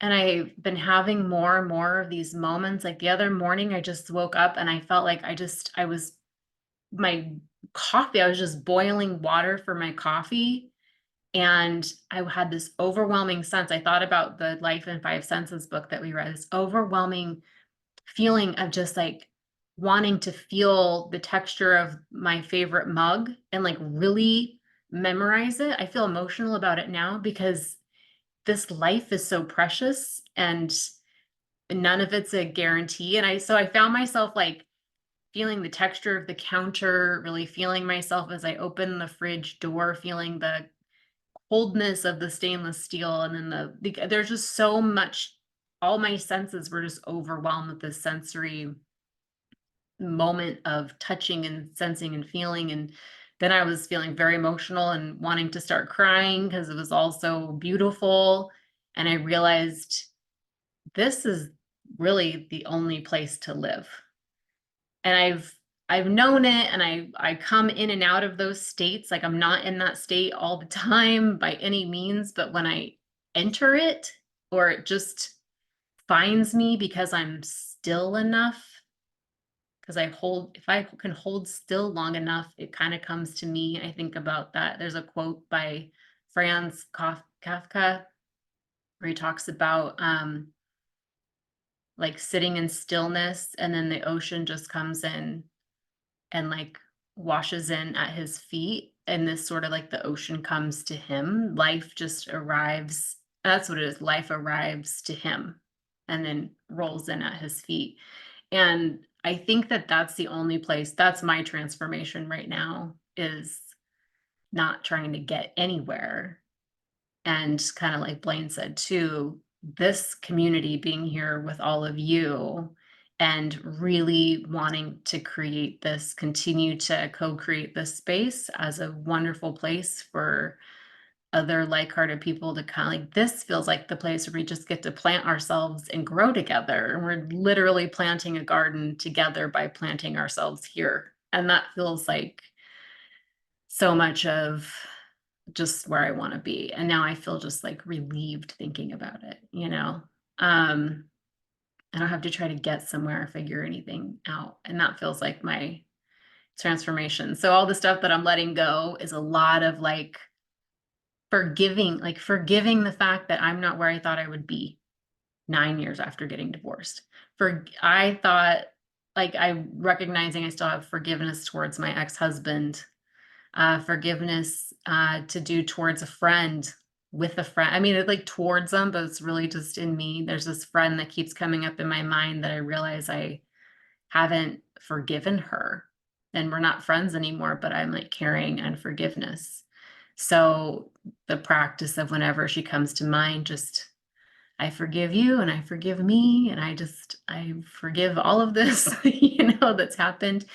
And I've been having more and more of these moments. Like the other morning, I just woke up and I felt like my coffee, I was just boiling water for my coffee. And I had this overwhelming sense. I thought about the Life in 5 Senses book that we read, this overwhelming feeling of just like wanting to feel the texture of my favorite mug and like really memorize it. I feel emotional about it now because this life is so precious and none of it's a guarantee. And so I found myself like feeling the texture of the counter, really feeling myself as I open the fridge door, feeling the coldness of the stainless steel. And then there's just so much, all my senses were just overwhelmed with this sensory moment of touching and sensing and feeling. And then I was feeling very emotional and wanting to start crying because it was all so beautiful. And I realized this is really the only place to live. And I've known it, and I come in and out of those states. Like I'm not in that state all the time by any means, but when I enter it, or it just finds me because I'm still enough, because if I can hold still long enough, it kind of comes to me. I think about that. There's a quote by Franz Kafka where he talks about like sitting in stillness, and then the ocean just comes in and like washes in at his feet. And this sort of like the ocean comes to him. Life just arrives. That's what it is. Life arrives to him and then rolls in at his feet. And I think that that's the only place, that's my transformation right now, is not trying to get anywhere. And kind of like Blaine said too, this community being here with all of you and really wanting to continue to co-create this space as a wonderful place for other like-hearted people to kind of like, this feels like the place where we just get to plant ourselves and grow together. And we're literally planting a garden together by planting ourselves here. And that feels like so much of just where I want to be. And now I feel just like relieved thinking about it, I don't have to try to get somewhere or figure anything out. And that feels like my transformation. So all the stuff that I'm letting go is a lot of like forgiving the fact that I'm not where I thought I would be 9 years after getting divorced. I thought I'm recognizing I still have forgiveness towards my ex-husband, forgiveness to do towards a friend, with a friend. I mean, it's like towards them, but it's really just in me. There's this friend that keeps coming up in my mind that I realize I haven't forgiven her, and we're not friends anymore, but I'm like carrying unforgiveness. So the practice of whenever she comes to mind, just I forgive you and I forgive me and I forgive all of this, that's happened.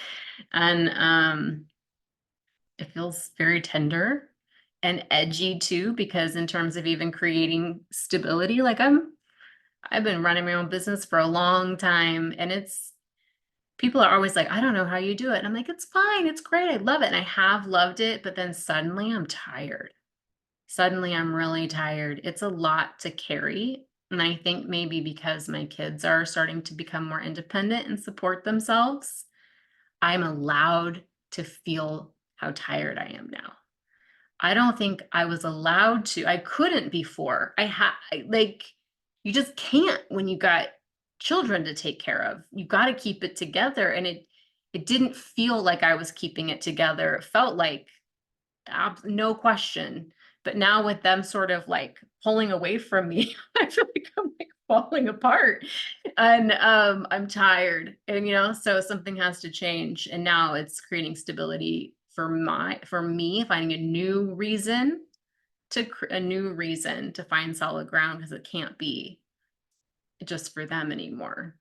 And it feels very tender and edgy too, because in terms of even creating stability, like I've been running my own business for a long time, and people are always like, I don't know how you do it. And I'm like, it's fine, it's great, I love it. And I have loved it, but then suddenly I'm tired. Suddenly I'm really tired. It's a lot to carry. And I think maybe because my kids are starting to become more independent and support themselves, I'm allowed to feel how tired I am now. I don't think I was allowed to. I couldn't before. Like, you just can't when you got children to take care of. You got to keep it together. And it didn't feel like I was keeping it together. It felt like no question. But now with them sort of like pulling away from me, I feel like I'm like falling apart. And I'm tired. And so something has to change. And now it's creating stability for me, finding a new reason to find solid ground, because it can't be just for them anymore.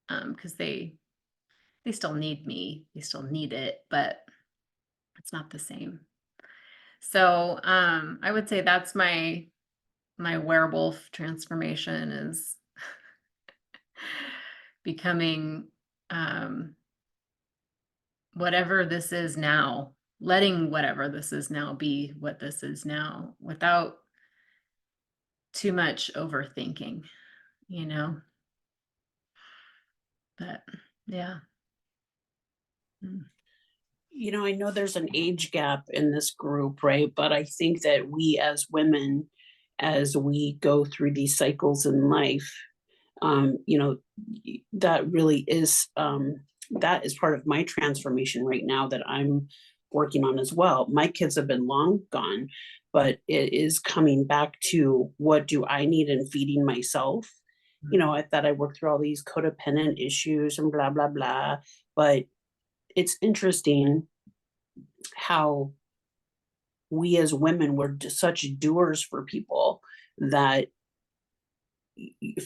Because they still need me, they still need it, but it's not the same. So I would say that's my werewolf transformation, is becoming whatever this is now, letting whatever this is now be what this is now, without too much overthinking, but yeah. I know there's an age gap in this group, right? But I think that we as women, as we go through these cycles in life, that really is, that is part of my transformation right now that I'm working on as well. My kids have been long gone, but it is coming back to, what do I need in feeding myself? I thought I worked through all these codependent issues and blah, blah, blah. But it's interesting how we as women were just such doers for people, that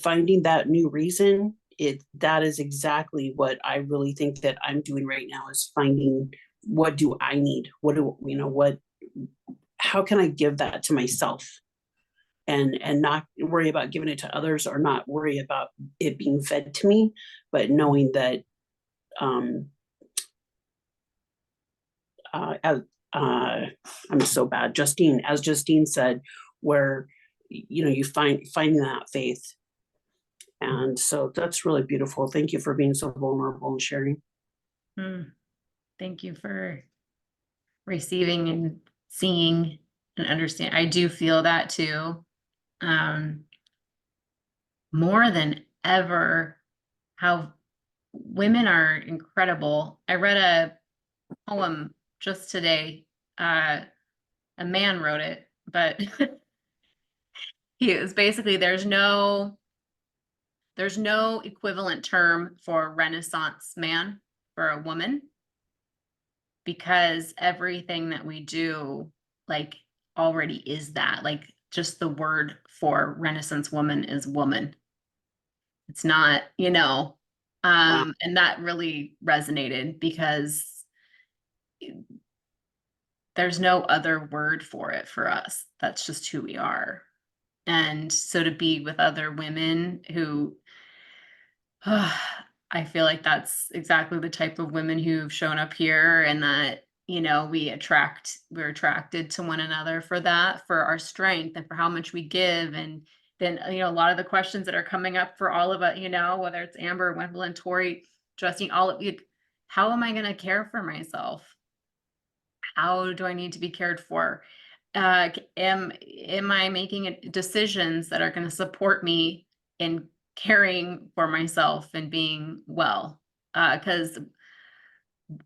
finding that new reason, that is exactly what I really think that I'm doing right now, is finding, what do I need? How can I give that to myself, and not worry about giving it to others, or not worry about it being fed to me, but knowing that I'm so bad. As Justine said, where you finding that faith. And so that's really beautiful. Thank you for being so vulnerable and sharing. Thank you for receiving and seeing and understand. I do feel that too. More than ever, how women are incredible. I read a poem just today. A man wrote it, but he was basically, there's no equivalent term for Renaissance man for a woman, because everything that we do like already is that. Like, just the word for Renaissance woman is woman. It's not, and that really resonated, because there's no other word for it for us. That's just who we are. And so to be with other women who, I feel like that's exactly the type of women who've shown up here, and that, we're attracted to one another for that, for our strength and for how much we give. And then, a lot of the questions that are coming up for all of us, whether it's Amber, Gwendolyn, Tori, Justine, all of you, how am I going to care for myself? How do I need to be cared for? Am I making decisions that are going to support me in caring for myself and being well? Because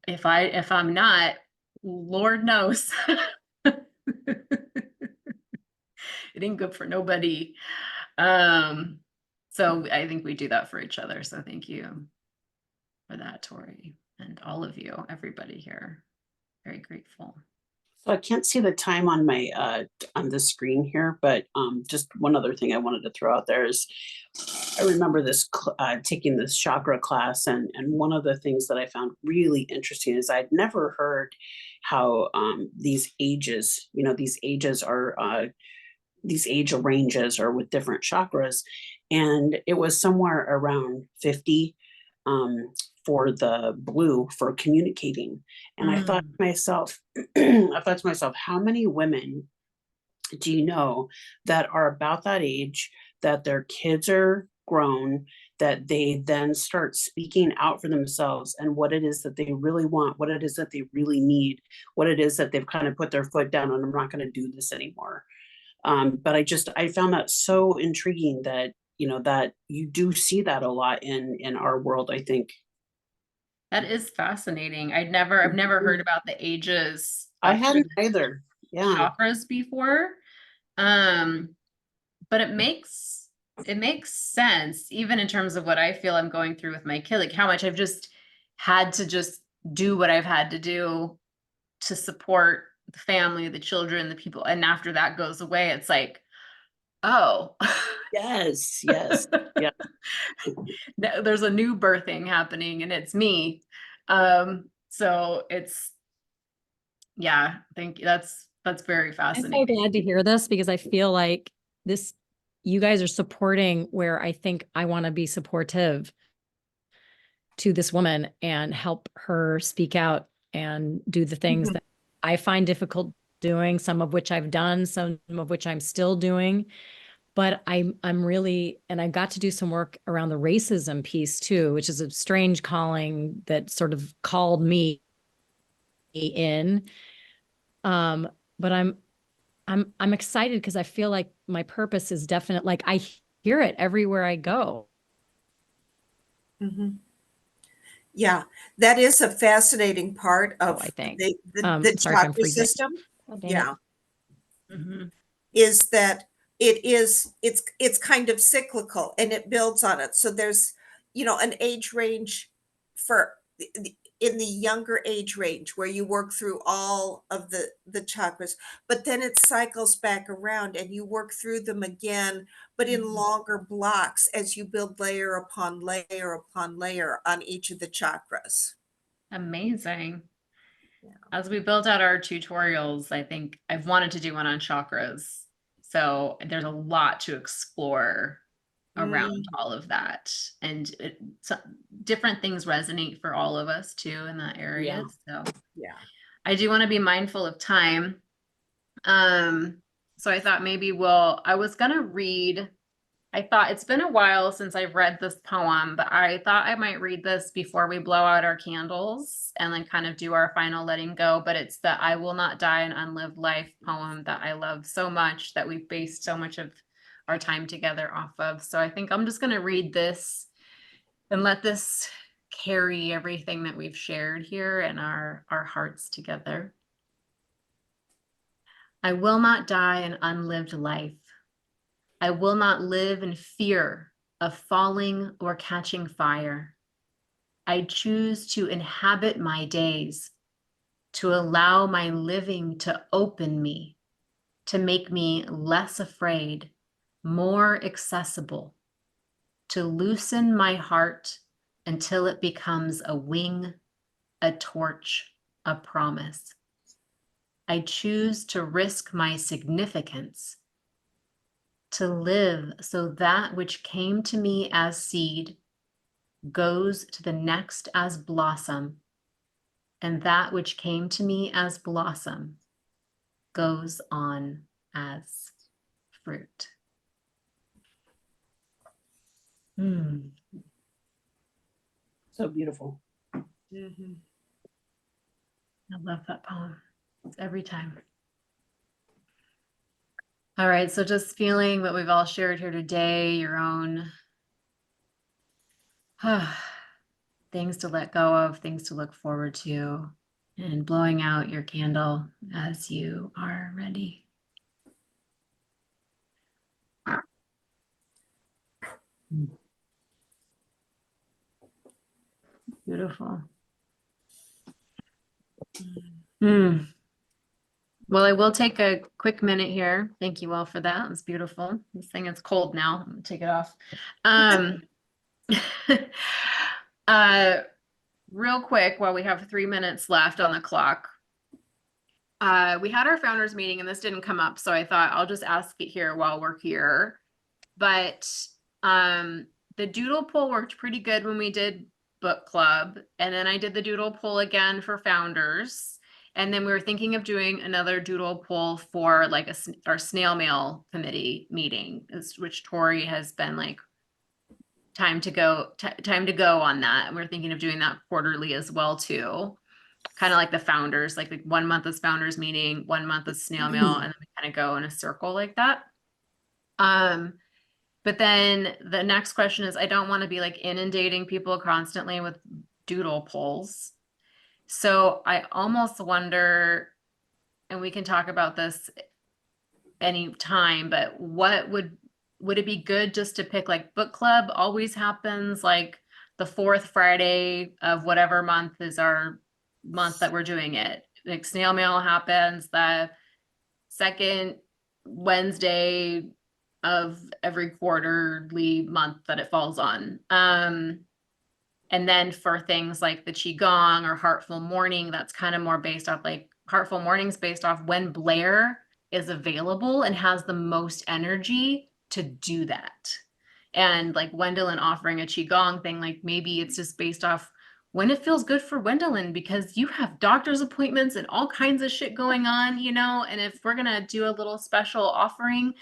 if I'm not, Lord knows, it ain't good for nobody. So I think we do that for each other. So thank you for that, Tori, and all of you, everybody here. Very grateful. So I can't see the time on my on the screen here, but just one other thing I wanted to throw out there is I remember taking this chakra class, and one of the things that I found really interesting is I'd never heard how these ages, these age ranges are with different chakras, and it was somewhere around 50 for the blue for communicating. And I thought to myself, how many women do you know that are about that age, that their kids are grown, that they then start speaking out for themselves and what it is that they really want, what it is that they really need, what it is that they've kind of put their foot down and I'm not going to do this anymore. But I found that so intriguing that, that you do see that a lot in our world, I think. That is fascinating. I've never heard about the ages I of hadn't either. Yeah. chakras before. But it makes sense, even in terms of what I feel I'm going through with my kid, like how much I've just had to just do what I've had to do to support the family, the children, the people. And after that goes away, it's like, oh, Yes. Yes. Yeah. there's a new birthing happening and it's me. So it's, yeah, I think that's very I'm so fascinating. glad to hear this because I feel like you guys are supporting where I think I want to be supportive to this woman and help her speak out and do the things that I find difficult doing, some of which I've done, some of which I'm still doing. But I'm really, and I got to do some work around the racism piece too, which is a strange calling that sort of called me in. But I'm excited because I feel like my purpose is definite. Like I hear it everywhere I go. Yeah, that is a fascinating part of I think. the Sorry if I'm chakra freezing. system. Oh, dang it. Yeah, Mhm. is that it's kind of cyclical and it builds on it. So there's, an age range for in the younger age range where you work through all of the chakras, but then it cycles back around and you work through them again, but in longer blocks as you build layer upon layer upon layer on each of the chakras. Amazing. Yeah. As we build out our tutorials, I think I've wanted to do one on chakras. So there's a lot to explore around all of that. And different things resonate for all of us too in that area. So Yeah. I do want to be mindful of time. So I thought maybe I was gonna read. I thought it's been a while since I've read this poem, but I thought I might read this before we blow out our candles and then kind of do our final letting go. But it's the I Will Not Die an Unlived Life poem that I love so much that we've based so much of our time together off of. So I think I'm just going to read this and let this carry everything that we've shared here and our hearts together. I will not die an unlived life. I will not live in fear of falling or catching fire. I choose to inhabit my days, to allow my living to open me, to make me less afraid, more accessible, to loosen my heart until it becomes a wing, a torch, a promise. I choose to risk my significance, to live so that which came to me as seed goes to the next as blossom, and that which came to me as blossom goes on as fruit. So beautiful. I love that poem. It's every time. All right, so just feeling what we've all shared here today, your own things to let go of, things to look forward to, and blowing out your candle as you are ready. Beautiful. Well, I will take a quick minute here. Thank you all for that. It was beautiful. This thing is cold now. I'm gonna take it off. Real quick, while we have 3 minutes left on the clock. We had our founders meeting and this didn't come up, so I thought I'll just ask it here while we're here. But the doodle poll worked pretty good when we did book club, and then I did the doodle poll again for founders. And then we were thinking of doing another doodle poll for like our snail mail committee meeting, which Tori has been like, time to go on that. And we're thinking of doing that quarterly as well too. Kind of like the founders, like 1 month is founders meeting, 1 month is snail mail, and then we kind of go in a circle like that. But then the next question is, I don't want to be like inundating people constantly with doodle polls. So I almost wonder, and we can talk about this anytime, but would it be good just to pick like book club always happens like the 4th Friday of whatever month is our month that we're doing it. Like snail mail happens the 2nd Wednesday of every quarterly month that it falls on. And then for things like the Qigong or Heartful Morning, that's kind of more based off like Heartful Morning's based off when Blair is available and has the most energy to do that. And like Wendelin offering a Qigong thing, like maybe it's just based off when it feels good for Wendelin, because you have doctor's appointments and all kinds of shit going on, you know, and if we're going to do a little special offering,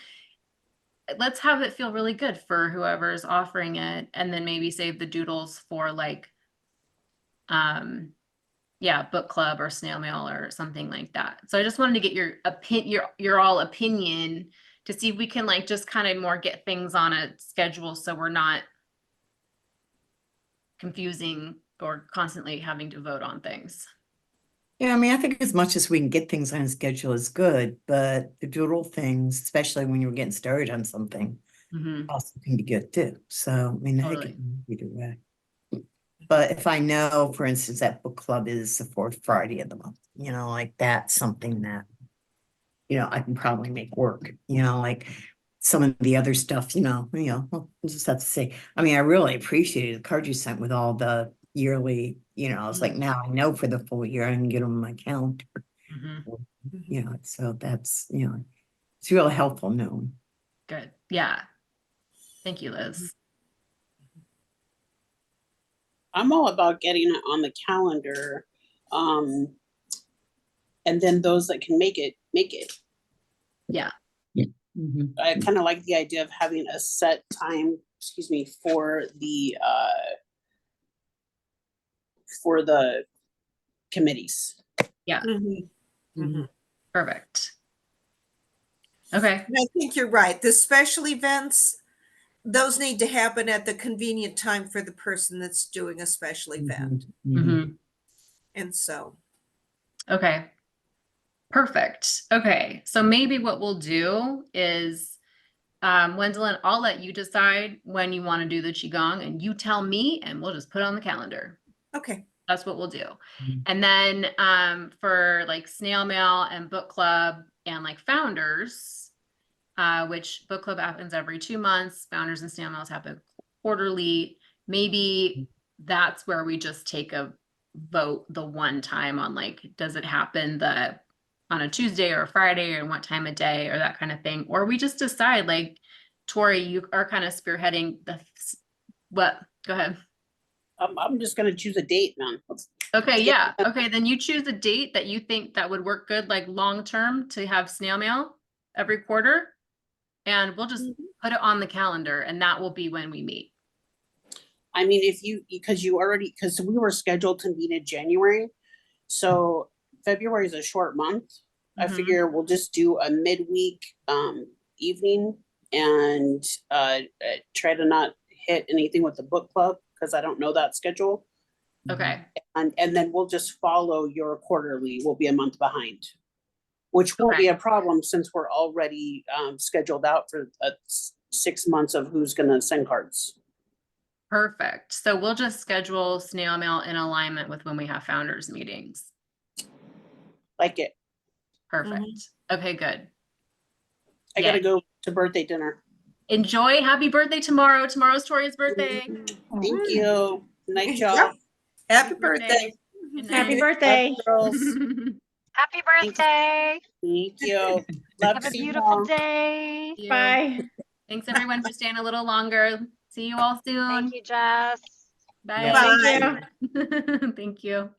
let's have it feel really good for whoever's offering it, and then maybe save the doodles for like, yeah, book club or snail mail or something like that. So I just wanted to get your all opinion to see if we can like just kind of more get things on a schedule so we're not confusing or constantly having to vote on things. Yeah, I mean, I think as much as we can get things on a schedule is good, but the doodle things, especially when you're getting started on something, also can be good too. So, I mean, I think it can be either way. But if I know, for instance, that book club is the 4th Friday of the month, you know, like that's something that, you know, I can probably make work, you know, like some of the other stuff, you know, well, I'll just have to say, I mean, I really appreciated the card you sent with all the yearly, you know, I was like, now I know for the full year I can get them on my calendar, you know, so that's, you know, it's really helpful knowing. Good. Yeah. Thank you, Liz. I'm all about getting it on the calendar. And then those that can make it. Yeah. I kind of like the idea of having a set time, for the committees. Yeah. Perfect. Okay. I think you're right. The special events, those need to happen at the convenient time for the person that's doing a special event. And so. Okay. Perfect. Okay. So maybe what we'll do is, Wendelin, I'll let you decide when you want to do the Qigong and you tell me and we'll just put it on the calendar. Okay. That's what we'll do. And then for like snail mail and book club and like founders, which book club happens every 2 months, founders and snail mails happen quarterly. Maybe that's where we just take a vote the one time on like, does it happen on a Tuesday or a Friday or what time of day or that kind of thing? Or we just decide like, Tori, you are kind of spearheading what? Go ahead. I'm just going to choose a date, man. Okay, yeah. Okay, then you choose a date that you think that would work good, like long term, to have snail mail every quarter, and we'll just put it on the calendar, and that will be when we meet. I mean, because we were scheduled to meet in January, so February is a short month. I figure we'll just do a midweek evening and try to not hit anything with the book club, because I don't know that schedule. Okay. And then we'll just follow your quarterly. We'll be a month behind, which won't be a problem since we're already scheduled out for 6 months of who's going to send cards. Perfect. So we'll just schedule snail mail in alignment with when we have founders meetings. Like it. Perfect. Okay, good. I gotta Yay. go to birthday dinner. Enjoy. Happy birthday tomorrow. Tomorrow's Tori's birthday. Thank you. Night, Yep. y'all. Happy birthday. Good Happy night. birthday. Love girls. Happy Thanks. birthday. Thank you. Love Have to a see you beautiful all. day. You. Bye. Thanks everyone for staying a little longer. See you all soon. Thank you, Jess. Bye. Bye. Thank you. Thank you.